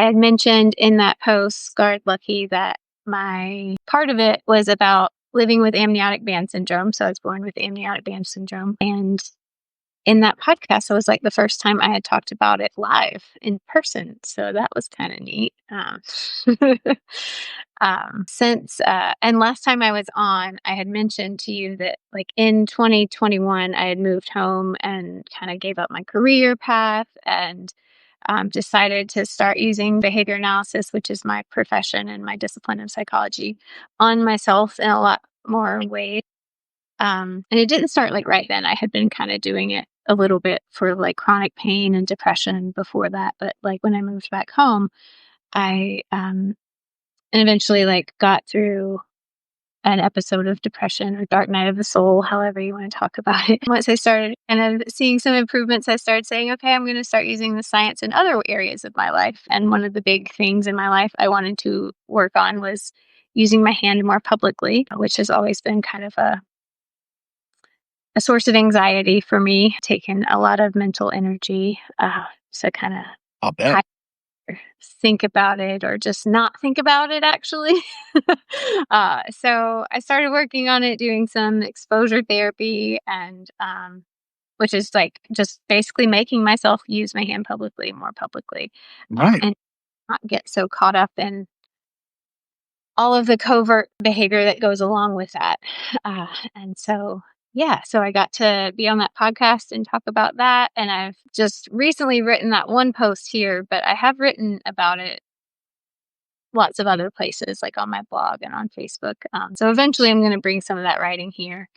had mentioned in that post, Scarred Lucky, that my part of it was about living with amniotic band syndrome. So I was born with amniotic band syndrome. And in that podcast, it was like the first time I had talked about it live in person. So that was kind of neat. And last time I was on, I had mentioned to you that like in 2021, I had moved home and kind of gave up my career path and decided to start using behavior analysis, which is my profession and my discipline of psychology, on myself in a lot more ways. And it didn't start like right then. I had been kind of doing it a little bit for like chronic pain and depression before that. But like when I moved back home, I and eventually like got through an episode of depression or dark night of the soul, however you want to talk about it. Once I started kind of seeing some improvements, I started saying, okay, I'm going to start using the science in other areas of my life. And one of the big things in my life I wanted to work on was using my hand more publicly, which has always been kind of a source of anxiety for me, taken a lot of mental energy. So kind of I'll bet. think about it or just not think about it, actually. So I started working on it, doing some exposure therapy, and which is like just basically making myself use my hand publicly, more publicly, Right. and not get so caught up in all of the covert behavior that goes along with that. And so, yeah, so I got to be on that podcast and talk about that. And I've just recently written that one post here, but I have written about it lots of other places, like on my blog and on Facebook. So eventually I'm going to bring some of that writing here.